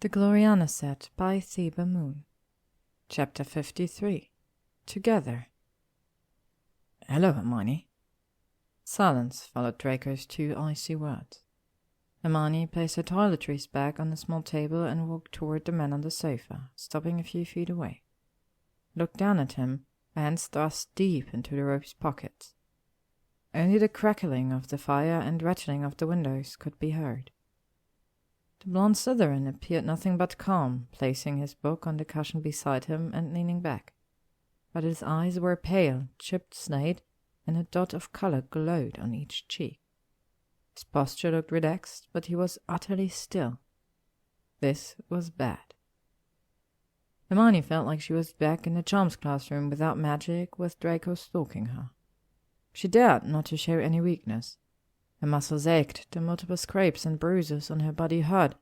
The Gloriana set by ThebeMoon. Chapter 53. Together. "Hello, Hermione." Silence followed Draco's two icy words. Hermione placed her toiletries back on the small table and walked toward the man on the sofa, stopping a few feet away. Looked down at him, hands thrust deep into the robe's pockets. Only the crackling of the fire and rattling of the windows could be heard. The blonde Slytherin appeared nothing but calm, placing his book on the cushion beside him and leaning back. But his eyes were pale, chipped slate, and a dot of color glowed on each cheek. His posture looked relaxed, but he was utterly still. This was bad. Hermione felt like she was back in the charms classroom without magic, with Draco stalking her. She dared not to show any weakness. Her muscles ached, the multiple scrapes and bruises on her body hurt,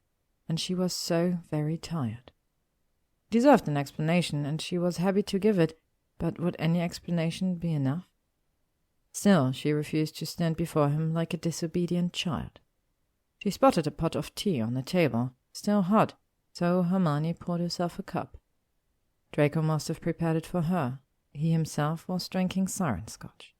and she was so very tired. It deserved an explanation, and she was happy to give it, but would any explanation be enough? Still, she refused to stand before him like a disobedient child. She spotted a pot of tea on the table, still hot, so Hermione poured herself a cup. Draco must have prepared it for her. He himself was drinking siren scotch.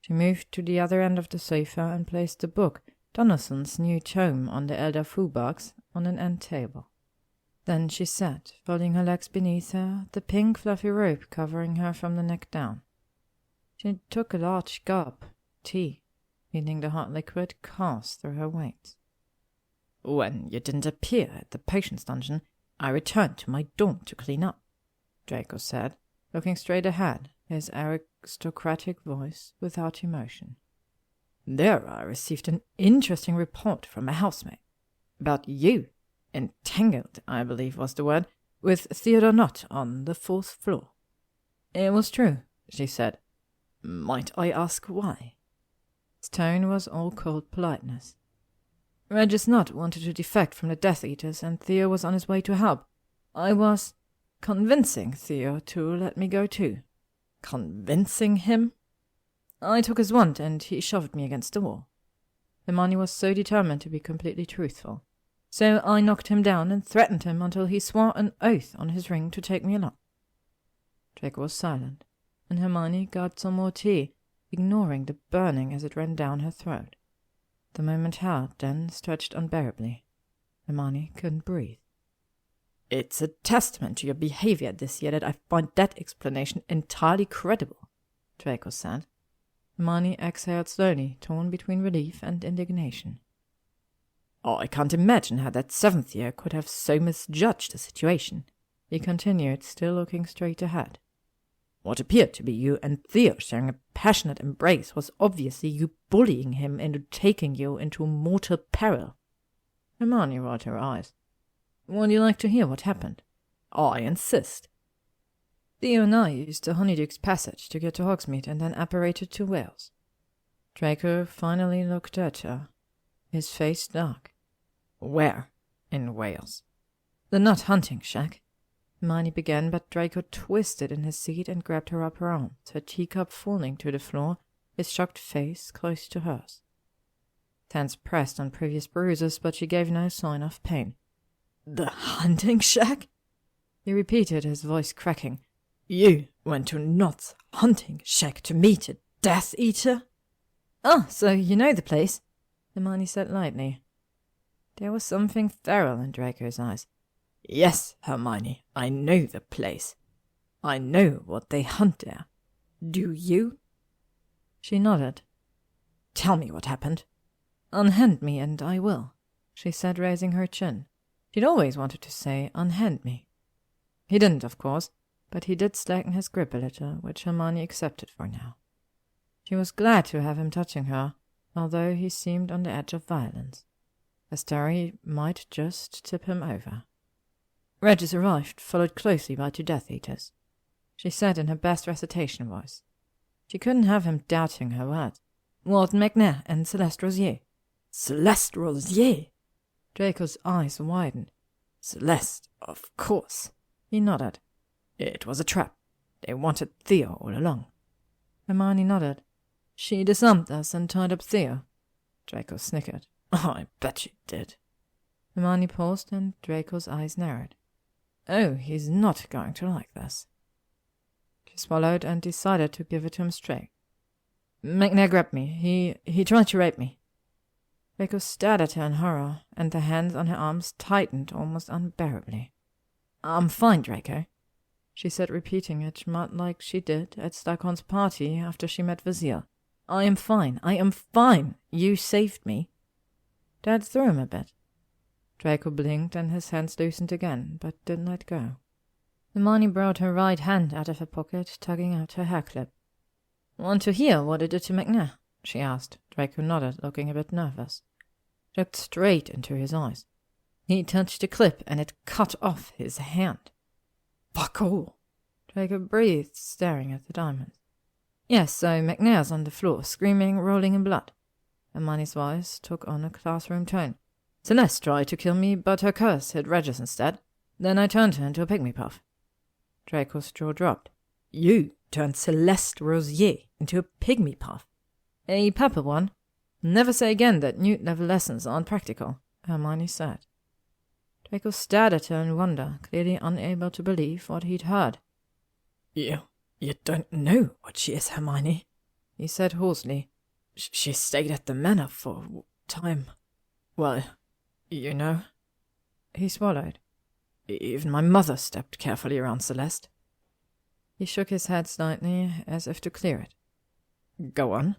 She moved to the other end of the sofa and placed the book, Donaldson's new tome on the Elder Fu box, on an end table. Then she sat, folding her legs beneath her, the pink fluffy robe covering her from the neck down. She took a large gulp, tea, feeling the hot liquid course through her veins. "When you didn't appear at the potions dungeon, I returned to my dorm to clean up," Draco said, looking straight ahead, his aristocratic voice without emotion. "There I received an interesting report from a housemate. About you, entangled, I believe was the word, with Theodore Nott on the 4th floor." "It was true," she said. "Might I ask why?" His tone was all cold politeness. "Regis Nott wanted to defect from the Death Eaters, and Theo was on his way to help. I was convincing Theo to let me go too." "Convincing him?" "I took his wand, and he shoved me against the wall." Hermione was so determined to be completely truthful. "So I knocked him down and threatened him until he swore an oath on his ring to take me along." Draco was silent, and Hermione gulped some more tea, ignoring the burning as it ran down her throat. The moment held, then stretched unbearably. Hermione couldn't breathe. "It's a testament to your behavior this year that I find that explanation entirely credible," Draco said. Hermione exhaled slowly, torn between relief and indignation. "I can't imagine how that 7th year could have so misjudged the situation," he continued, still looking straight ahead. "What appeared to be you and Theo sharing a passionate embrace was obviously you bullying him into taking you into mortal peril." Hermione rolled her eyes. "Would you like to hear what happened?" "I insist." "Theo and I used the Honeyduke's Passage to get to Hogsmeade and then apparated to Wales." Draco finally looked at her, his face dark. "Where in Wales?" "The Nut hunting shack," Hermione began, but Draco twisted in his seat and grabbed her up her arms, her teacup falling to the floor, his shocked face close to hers. Hands pressed on previous bruises, but she gave no sign of pain. "The hunting shack?" he repeated, his voice cracking. "You went to Nott's hunting shack to meet a Death Eater?" "Oh, so you know the place," Hermione said lightly. There was something feral in Draco's eyes. "Yes, Hermione, I know the place. I know what they hunt there. Do you?" She nodded. "Tell me what happened." "Unhand me and I will," she said, raising her chin. She'd always wanted to say, "Unhand me." He didn't, of course, but he did slacken his grip a little, which Hermione accepted for now. She was glad to have him touching her, although he seemed on the edge of violence. A story might just tip him over. Regis arrived, followed closely by 2 Death Eaters, she said in her best recitation voice. She couldn't have him doubting her words. "Warden McNair and Celeste Rosier." "Celeste Rosier?" Draco's eyes widened. "Celeste, of course." He nodded. "It was a trap. They wanted Theo all along." Hermione nodded. "She disarmed us and tied up Theo." Draco snickered. "I bet she did." Hermione paused, and Draco's eyes narrowed. Oh, he's not going to like this. She swallowed and decided to give it to him straight. McNair grabbed me. He tried to rape me. Draco stared at her in horror, and the hands on her arms tightened almost unbearably. I'm fine, Draco, she said, repeating it much like she did at Slughorn's party after she met Vizier. I am fine. I am fine. You saved me. That threw him a bit. Draco blinked, and his hands loosened again, but didn't let go. Hermione brought her right hand out of her pocket, tugging out her hair clip. Want to hear what it did to McNair? She asked. Draco nodded, looking a bit nervous. She looked straight into his eyes. He touched the clip, and it cut off his hand. Fuck all! Draco breathed, staring at the diamonds. Yes, so McNair's on the floor, screaming, rolling in blood. Hermione's voice took on a classroom tone. Celeste tried to kill me, but her curse hit Regis instead. Then I turned her into a pygmy puff. Draco's jaw dropped. You turned Celeste Rosier into a pygmy puff? A pepper one? Never say again that Newt-level lessons aren't practical, Hermione said. Draco stared at her in wonder, clearly unable to believe what he'd heard. You don't know what she is, Hermione, he said hoarsely. She stayed at the manor for time. Well, you know. He swallowed. Even my mother stepped carefully around Celeste. He shook his head slightly, as if to clear it. Go on.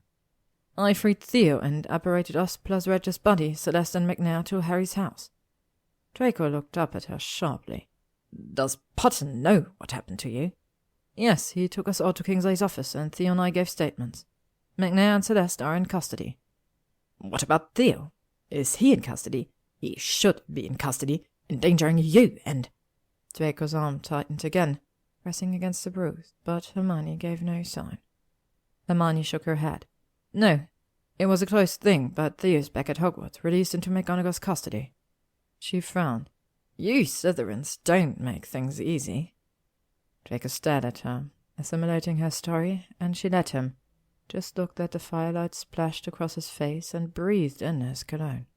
I freed Theo and apparated us plus Regis' body, Celeste and McNair, to Harry's house. Draco looked up at her sharply. Does Potter know what happened to you? Yes, he took us all to Kingsley's office, and Theo and I gave statements. McNair and Celeste are in custody. What about Theo? Is he in custody? He should be in custody, endangering you and... Draco's arm tightened again, pressing against the bruise, but Hermione gave no sign. Hermione shook her head. No, it was a close thing, but Theo's back at Hogwarts, released into McGonagall's custody. She frowned. You Slytherins don't make things easy. Draco stared at her, assimilating her story, and she let him, just looked at the firelight splashed across his face and breathed in his cologne.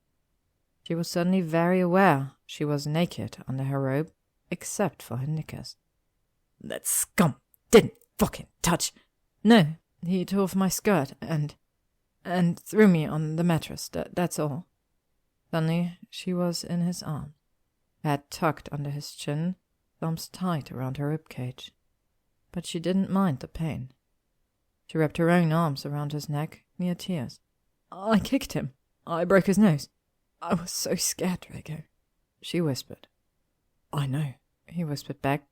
She was suddenly very aware she was naked under her robe, except for her knickers. That scum didn't fucking touch. No, he tore off my skirt and threw me on the mattress, that's all. Suddenly she was in his arm, head tucked under his chin, thumbs tight around her ribcage. But she didn't mind the pain. She wrapped her own arms around his neck, near tears. I kicked him. I broke his nose. I was so scared, Draco, she whispered. I know, he whispered back.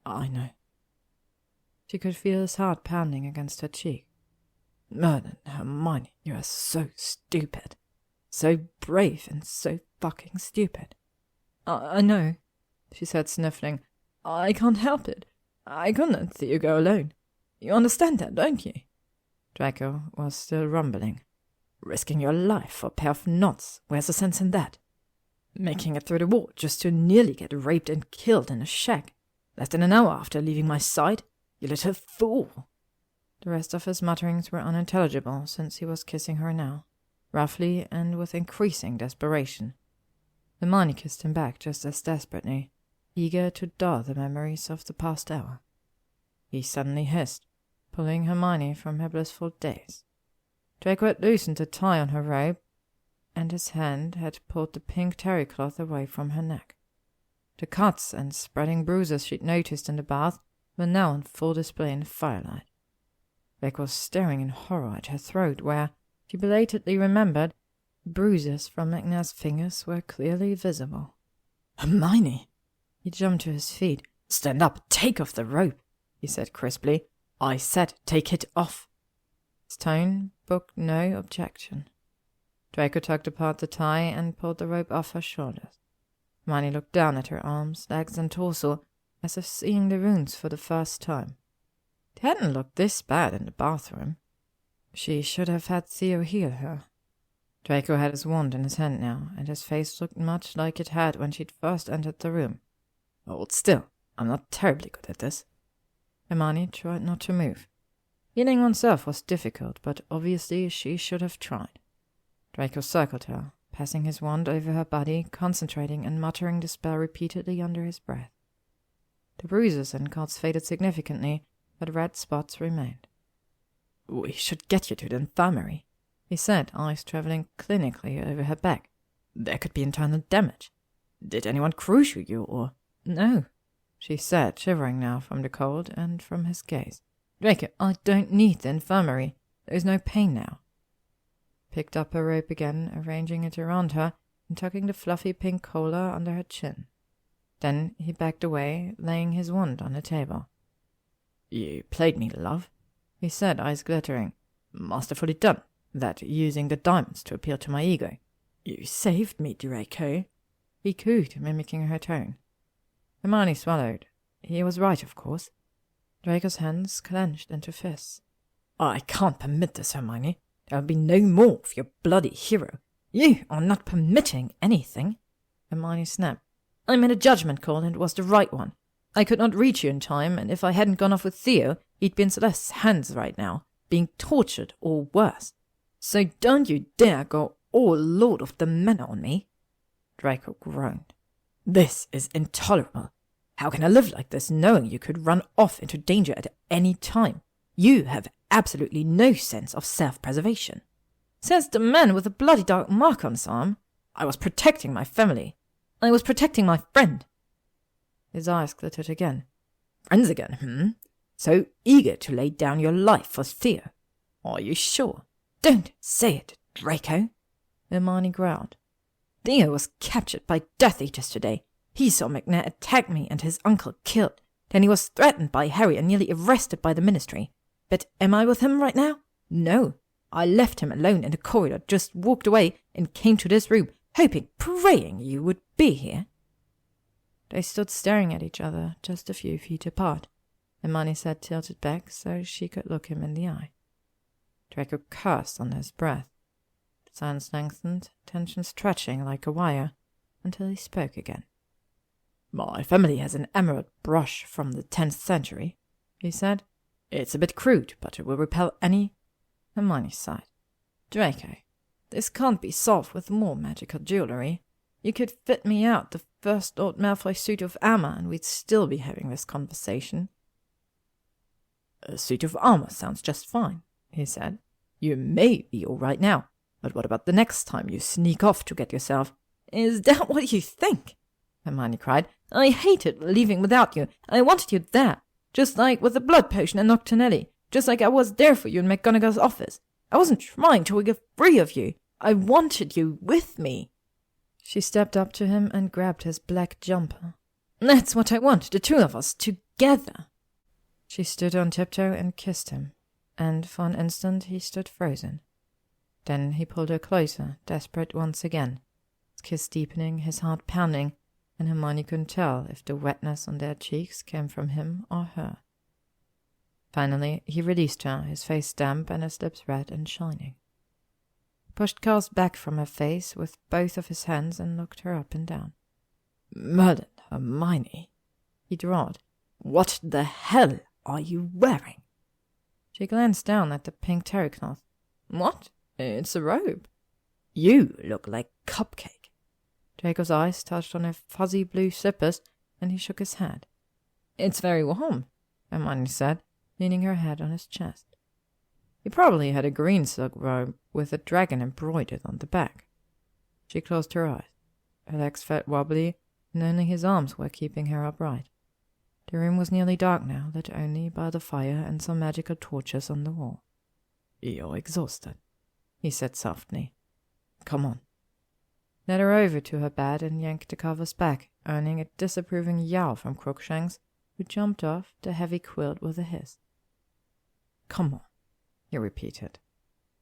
I know. She could feel his heart pounding against her cheek. Merlin, Hermione, you are so stupid. So brave and so fucking stupid. I know, she said, sniffling. I can't help it. I couldn't let Theo go alone. You understand that, don't you? Draco was still rumbling. Risking your life for a pair of knots, where's the sense in that? Making it through the wall just to nearly get raped and killed in a shack, less than an hour after leaving my side, you little fool. The rest of his mutterings were unintelligible, since he was kissing her now, roughly and with increasing desperation. Hermione kissed him back just as desperately, eager to dull the memories of the past hour. He suddenly hissed, pulling Hermione from her blissful daze. Draco had loosened the tie on her robe, and his hand had pulled the pink terry cloth away from her neck. The cuts and spreading bruises she'd noticed in the bath were now on full display in the firelight. Draco was staring in horror at her throat, where, she belatedly remembered, bruises from McNair's fingers were clearly visible. Hermione! He jumped to his feet. Stand up, take off the rope, he said crisply. I said take it off. His tone brooked no objection. Draco tugged apart the tie and pulled the rope off her shoulders. Hermione looked down at her arms, legs, and torso, as if seeing the wounds for the first time. It hadn't looked this bad in the bathroom. She should have had Theo heal her. Draco had his wand in his hand now, and his face looked much like it had when she'd first entered the room. Hold still. I'm not terribly good at this. Hermione tried not to move. Healing oneself was difficult, but obviously she should have tried. Draco circled her, passing his wand over her body, concentrating and muttering the spell repeatedly under his breath. The bruises and cuts faded significantly, but red spots remained. "We should get you to the infirmary," he said, eyes traveling clinically over her back. "There could be internal damage. Did anyone crucial you, or—" "No," she said, shivering now from the cold and from his gaze. "Draco, I don't need the infirmary. There is no pain now." Picked up her rope again, arranging it around her, and tucking the fluffy pink collar under her chin. Then he backed away, laying his wand on the table. "You played me, love," he said, eyes glittering. "Masterfully done, that using the diamonds to appeal to my ego. You saved me, Draco," he cooed, mimicking her tone. Hermione swallowed. He was right, of course. Draco's hands clenched into fists. "I can't permit this, Hermione. There will be no more of your bloody hero. You are not permitting anything," Hermione snapped. "I made a judgment call, and it was the right one. I could not reach you in time, and if I hadn't gone off with Theo, he'd be in Celeste's hands right now, being tortured or worse. So don't you dare go all lord of the manor on me." Draco groaned. "This is intolerable. How can I live like this, knowing you could run off into danger at any time? You have absolutely no sense of self-preservation." "Says the man with a bloody dark mark on his arm. I was protecting my family. I was protecting my friend." His eyes glittered again. "Friends again, So eager to lay down your life for Theo. Are you sure?" "Don't say it, Draco," Hermione growled. "Theo was captured by Death Eaters today. He saw McNair attack me and his uncle killed. Then he was threatened by Harry and nearly arrested by the Ministry. But am I with him right now? No. I left him alone in the corridor, just walked away and came to this room, hoping, praying you would be here." They stood staring at each other, just a few feet apart. Hermione's head tilted back so she could look him in the eye. Draco cursed under his breath. The silence lengthened, tension stretching like a wire, until he spoke again. "My family has an emerald brush from the 10th century, he said. "It's a bit crude, but it will repel any—" Hermione sighed. "Draco, this can't be solved with more magical jewelry. You could fit me out the first Lord Malfoy suit of armor, and we'd still be having this conversation." "A suit of armor sounds just fine," he said. "You may be all right now, but what about the next time you sneak off to get yourself—" "Is that what you think?" Hermione cried. "I hated leaving without you. I wanted you there, just like with the blood potion and Nocturnelli, just like I was there for you in McGonagall's office. I wasn't trying to get free of you. I wanted you with me." She stepped up to him and grabbed his black jumper. "That's what I want, the two of us, together." She stood on tiptoe and kissed him, and for an instant he stood frozen. Then he pulled her closer, desperate once again, his kiss deepening, his heart pounding, and Hermione couldn't tell if the wetness on their cheeks came from him or her. Finally, he released her, his face damp and his lips red and shining. He pushed curls back from her face with both of his hands and looked her up and down. "Merlin, Hermione," he drawled, "what the hell are you wearing?" She glanced down at the pink terry cloth. "What? It's a robe." "You look like Cupcake." Draco's eyes touched on her fuzzy blue slippers, and he shook his head. "It's very warm," Hermione said, leaning her head on his chest. He probably had a green silk robe with a dragon embroidered on the back. She closed her eyes. Her legs felt wobbly, and only his arms were keeping her upright. The room was nearly dark now, lit only by the fire and some magical torches on the wall. "You're exhausted," he said softly. "Come on." Led her over to her bed and yanked the covers back, earning a disapproving yowl from Crookshanks, who jumped off the heavy quilt with a hiss. "Come on," he repeated.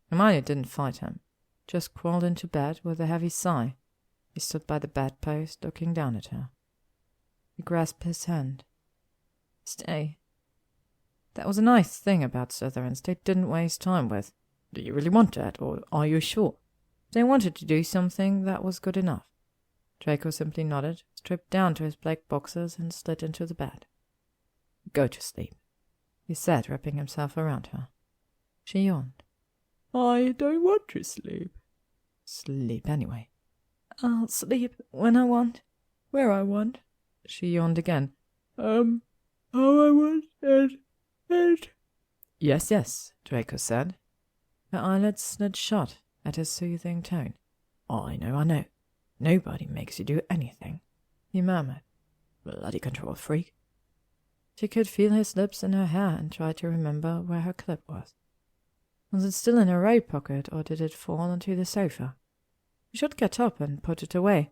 Hermione didn't fight him, just crawled into bed with a heavy sigh. He stood by the bedpost, looking down at her. He grasped his hand. "Stay." That was a nice thing about Slytherins they didn't waste time with. "Do you really want that, or are you sure?" They wanted to do something that was good enough. Draco simply nodded, stripped down to his black boxers, and slid into the bed. "Go to sleep," he said, wrapping himself around her. She yawned. "I don't want to sleep." "Sleep anyway," I'll sleep when I want, where I want. She yawned again. How I want, and... Yes, yes, Draco said. Her eyelids slid shut at his soothing tone. I know. Nobody makes you do anything, he murmured. Bloody control freak. She could feel his lips in her hair and tried to remember where her clip was. Was it still in her right pocket, or did it fall onto the sofa? She should get up and put it away.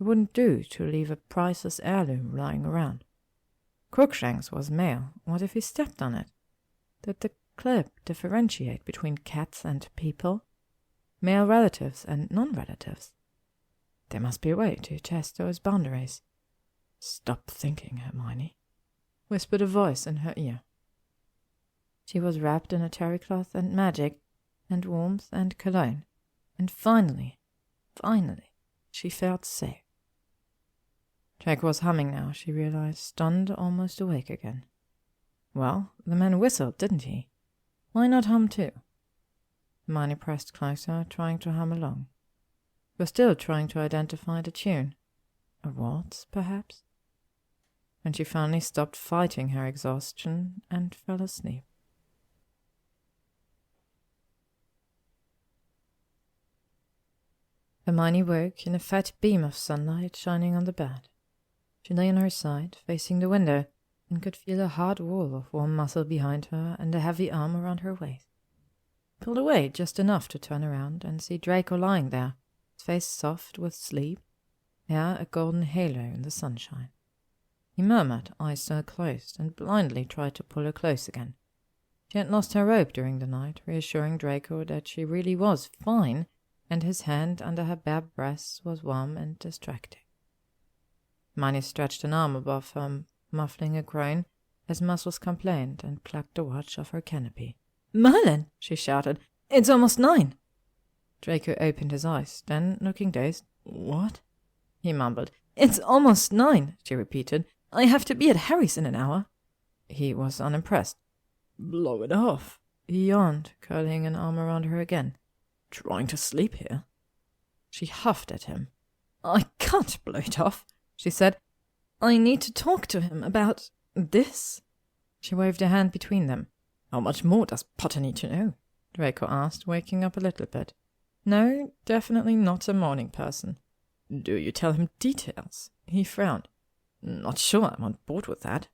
It wouldn't do to leave a priceless heirloom lying around. Crookshanks was male. What if he stepped on it? Did the clip differentiate between cats and people? Male relatives and non-relatives? There must be a way to test those boundaries. Stop thinking, Hermione, whispered a voice in her ear. She was wrapped in a terry cloth and magic, and warmth and cologne, and finally, she felt safe. Draco was humming now, she realized, stunned, almost awake again. Well, the man whistled, didn't he? Why not hum too? Hermione pressed closer, trying to hum along. She was still trying to identify the tune. A waltz, perhaps? When she finally stopped fighting her exhaustion and fell asleep. Hermione woke in a fat beam of sunlight shining on the bed. She lay on her side, facing the window, and could feel a hard wall of warm muscle behind her and a heavy arm around her waist. Pulled away just enough to turn around and see Draco lying there, his face soft with sleep, hair a golden halo in the sunshine. He murmured, eyes still closed, and blindly tried to pull her close again. She had lost her robe during the night, reassuring Draco that she really was fine, and his hand under her bare breasts was warm and distracting. Hermione stretched an arm above her, muffling a groan, as muscles complained, and plucked the watch off her canopy. "Merlin!" she shouted. "It's almost 9!" Draco opened his eyes, then, looking dazed, "What?" he mumbled. "It's almost 9, she repeated. "I have to be at Harry's in an hour." He was unimpressed. "Blow it off," he yawned, curling an arm around her again. "Trying to sleep here?" She huffed at him. "I can't blow it off," she said. "I need to talk to him about this." She waved a hand between them. "How much more does Potter need to know?" Draco asked, waking up a little bit. No, definitely not a morning person. "Do you tell him details?" He frowned. "Not sure I'm on board with that."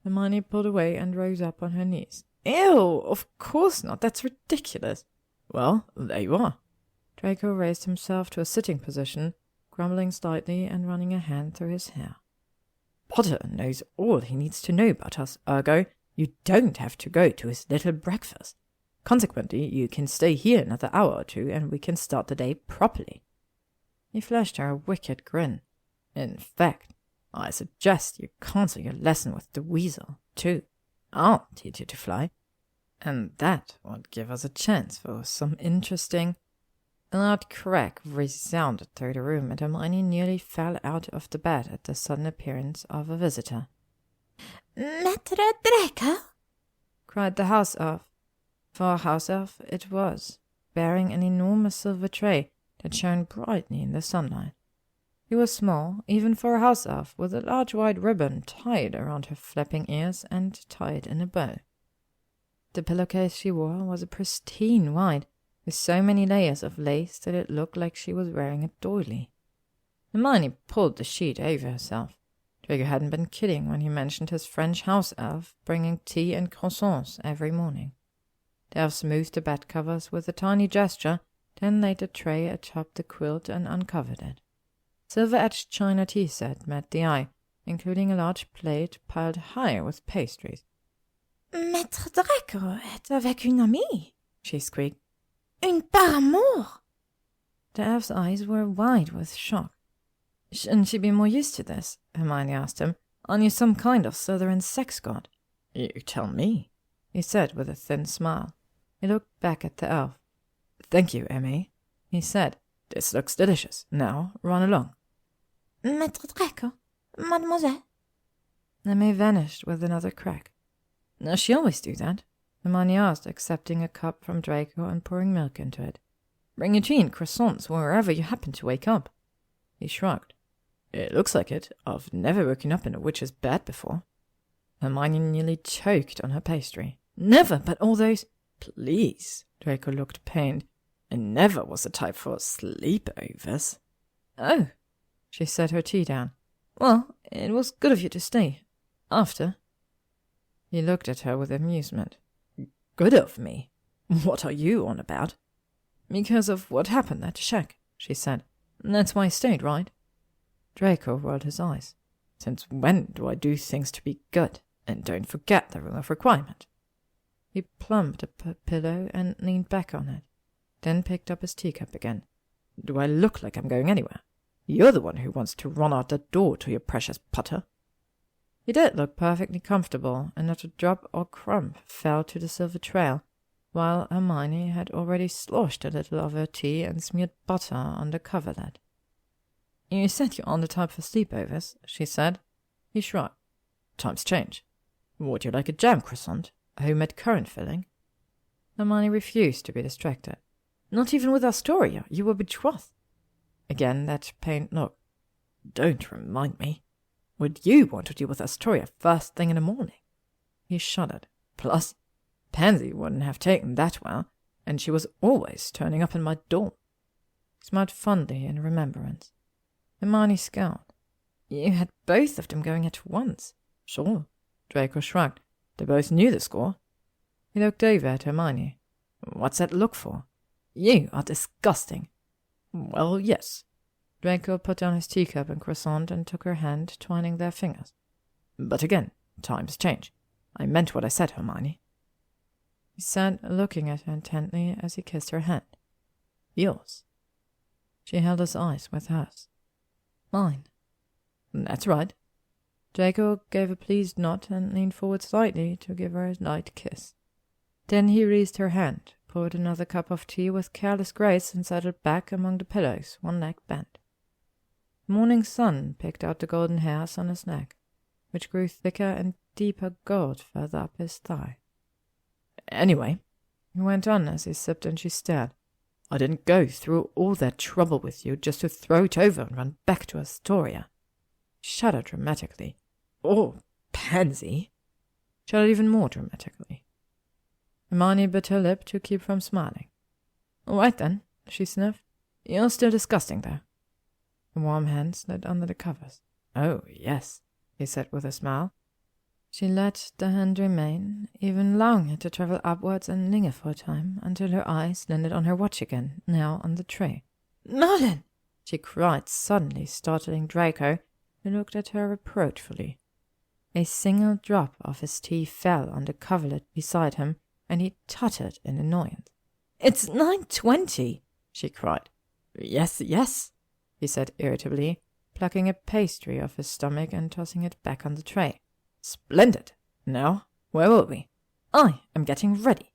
Hermione pulled away and rose up on her knees. "Ew, of course not. That's ridiculous." "Well, there you are." Draco raised himself to a sitting position, grumbling slightly and running a hand through his hair. "Potter knows all he needs to know about us, ergo, you don't have to go to his little breakfast. Consequently, you can stay here another hour or two, and we can start the day properly." He flashed her a wicked grin. "In fact, I suggest you cancel your lesson with the weasel, too. I'll teach you to fly. And that would give us a chance for some interesting—" A loud crack resounded through the room, and Hermione nearly fell out of the bed at the sudden appearance of a visitor. "Maître Draco!" cried the house elf. For a house elf it was, bearing an enormous silver tray that shone brightly in the sunlight. He was small, even for a house elf, with a large white ribbon tied around her flapping ears and tied in a bow. The pillowcase she wore was a pristine white, with so many layers of lace that it looked like she was wearing a doily. Hermione pulled the sheet over herself. Draco hadn't been kidding when he mentioned his French house elf bringing tea and croissants every morning. The elf smoothed the bed covers with a tiny gesture, then laid the tray atop the quilt and uncovered it. Silver-edged china tea set met the eye, including a large plate piled high with pastries. "Maître Draco est avec une amie," she squeaked. "Une par amour." The elf's eyes were wide with shock. "Shouldn't she be more used to this?" Hermione asked him. "Aren't you some kind of Slytherin sex god?" "You tell me," he said with a thin smile. He looked back at the elf. "Thank you, Emmy," he said. "This looks delicious. Now, run along." "Maître Draco, mademoiselle." Emmy vanished with another crack. "Does she always do that?" Hermione asked, accepting a cup from Draco and pouring milk into it. "Bring your tea and croissants wherever you happen to wake up. He shrugged. It looks like it. I've never woken up in a witch's bed before. Hermione nearly choked on her pastry. Never, but all those... Please, Draco looked pained. I never was the type for sleepovers. Oh, she set her tea down. Well, it was good of you to stay. After. He looked at her with amusement. Good of me? What are you on about? Because of what happened at the shack, she said. That's why I stayed, right? Draco rolled his eyes. Since when do I do things to be good? And don't forget the rule of requirement. He plumped a pillow and leaned back on it, then picked up his teacup again. Do I look like I'm going anywhere? You're the one who wants to run out the door to your precious Potter. He did look perfectly comfortable, and not a drop or crumb fell to the silver trail, while Hermione had already sloshed a little of her tea and smeared butter on the coverlet. You said you're on the type for sleepovers, she said. He shrugged. Times change. Would you like a jam croissant? A homemade currant filling? Hermione refused to be distracted. Not even with Astoria. You were betrothed. Again that pained look. Don't remind me. Would you want to deal with Astoria first thing in the morning? He shuddered. Plus, Pansy wouldn't have taken that well, and she was always turning up in my dorm. He smiled fondly in remembrance. Hermione scowled. You had both of them going at once. Sure. Draco shrugged. They both knew the score. He looked over at Hermione. What's that look for? You are disgusting. Well, yes. Draco put down his teacup and croissant and took her hand, twining their fingers. But again, times change. I meant what I said, Hermione. He sat looking at her intently as he kissed her hand. Yours. She held his eyes with hers. Mine. That's right. Draco gave a pleased nod and leaned forward slightly to give her a light kiss. Then he raised her hand, poured another cup of tea with careless grace, and settled back among the pillows, one leg bent. The morning sun picked out the golden hairs on his neck, which grew thicker and deeper gold further up his thigh. Anyway, he went on as he sipped and she stared, I didn't go through all that trouble with you just to throw it over and run back to Astoria. He shuddered dramatically. Oh, Pansy! Shuddered even more dramatically. Hermione bit her lip to keep from smiling. All right then, she sniffed. You're still disgusting, though. A warm hand slid under the covers. Oh, yes, he said with a smile. She let the hand remain, even allowing it to travel upwards and linger for a time, until her eyes landed on her watch again, now on the tray. Merlin! She cried, suddenly startling Draco, who looked at her reproachfully. A single drop of his tea fell on the coverlet beside him, and he tottered in annoyance. It's 9:20, she cried. Yes, yes, he said irritably, plucking a pastry off his stomach and tossing it back on the tray. Splendid! Now, where were we? I am getting ready,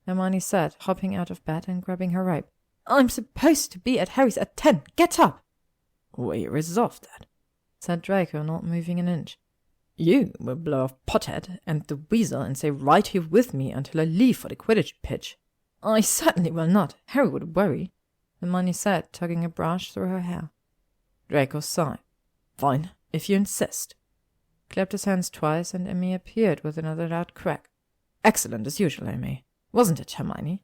Hermione said, hopping out of bed and grabbing her robe. I'm supposed to be at Harry's at 10. Get up! We resolved that, said Draco, not moving an inch. You will blow off Pothead and the Weasel and stay right here with me until I leave for the Quidditch pitch. I certainly will not. Harry would worry, Hermione said, tugging a brush through her hair. Draco sighed. Fine, if you insist. Clapped his hands twice, and Emmy appeared with another loud crack. Excellent as usual, Amy. Wasn't it, Hermione?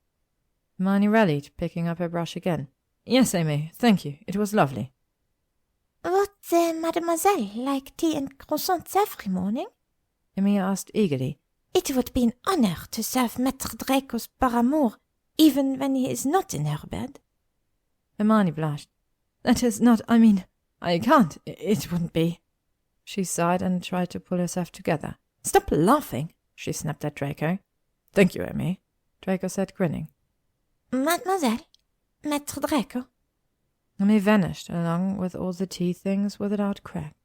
Hermione rallied, picking up her brush again. Yes, Amy, thank you. It was lovely. Would mademoiselle like tea and croissants every morning? Emmy asked eagerly. It would be an honor to serve Maître Draco's paramour, even when he is not in her bed. Hermione blushed. That is not, I can't. It wouldn't be. She sighed and tried to pull herself together. Stop laughing, she snapped at Draco. Thank you, Emmy, Draco said, grinning. Mademoiselle, Maître Draco. Emmy vanished, along with all the tea things, with a loud crack.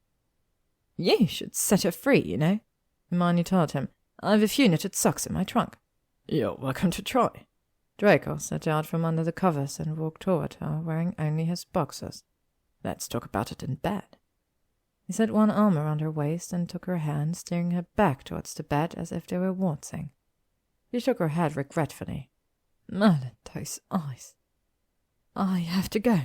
You should set her free, you know, Hermione told him. I've a few knitted socks in my trunk. You're welcome to try. Draco sat out from under the covers and walked toward her, wearing only his boxers. Let's talk about it in bed. He set one arm around her waist and took her hand, steering her back towards the bed as if they were waltzing. She shook her head regretfully. Merlin, those eyes. I have to go,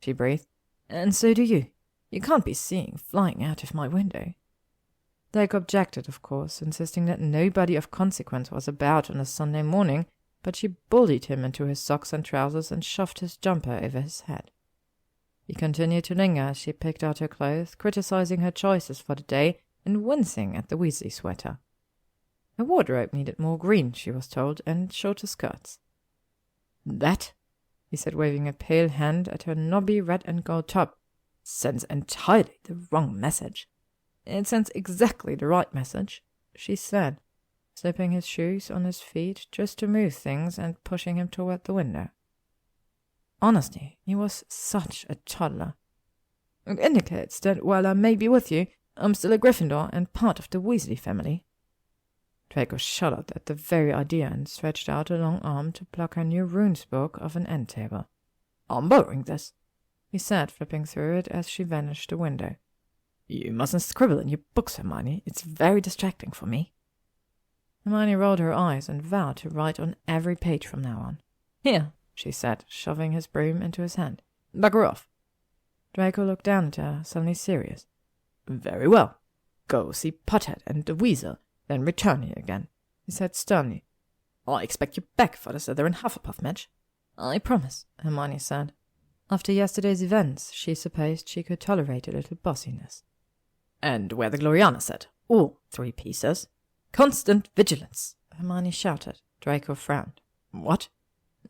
she breathed. And so do you. You can't be seen flying out of my window. Draco objected, of course, insisting that nobody of consequence was about on a Sunday morning, but she bullied him into his socks and trousers and shoved his jumper over his head. He continued to linger as she picked out her clothes, criticizing her choices for the day and wincing at the Weasley sweater. Her wardrobe needed more green, she was told, and shorter skirts. "That," he said, waving a pale hand at her knobby red and gold top, "sends entirely the wrong message." "It sends exactly the right message," she said, slipping his shoes on his feet just to move things and pushing him toward the window. Honestly, he was such a toddler. "It indicates that while I may be with you, I'm still a Gryffindor and part of the Weasley family." Draco shuddered at the very idea and stretched out a long arm to pluck her new runes book off an end table. "I'm borrowing this," he said, flipping through it as she vanished the window. "You mustn't scribble in your books, Hermione. It's very distracting for me." Hermione rolled her eyes and vowed to write on every page from now on. "Here," she said, shoving his broom into his hand. "Bugger off." Draco looked down at her, suddenly serious. "Very well. Go see Pothead and the Weasel, then return here again," he said sternly. "I expect you back for the Slytherin Hufflepuff match." "I promise," Hermione said. After yesterday's events, she supposed she could tolerate a little bossiness. "And wear the Gloriana set, all 3 pieces. Constant vigilance," Hermione shouted. Draco frowned. "What?"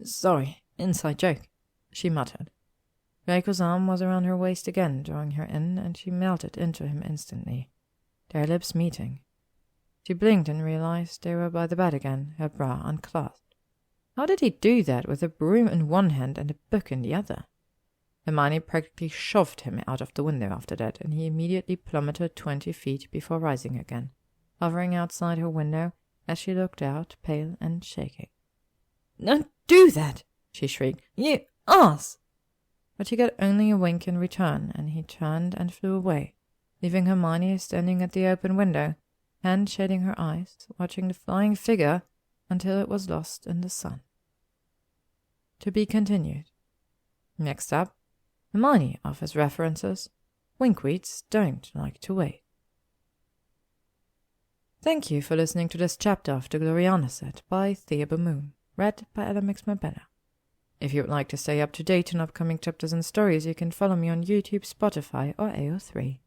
"Sorry, inside joke," she muttered. Draco's arm was around her waist again, drawing her in, and she melted into him instantly, their lips meeting. She blinked and realized they were by the bed again, her bra unclasped. How did he do that with a broom in one hand and a book in the other? Hermione practically shoved him out of the window after that, and he immediately plummeted 20 feet before rising again, hovering outside her window as she looked out, pale and shaking. "Don't do that!" she shrieked. "You ass!" But she got only a wink in return, and he turned and flew away, leaving Hermione standing at the open window, hand shading her eyes, watching the flying figure until it was lost in the sun. To be continued. Next up, Hermione offers references. Winkweeds don't like to wait. Thank you for listening to this chapter of the Gloriana set by ThebeMoon, read by Ella Marbella. If you would like to stay up to date on upcoming chapters and stories, you can follow me on YouTube, Spotify, or AO3.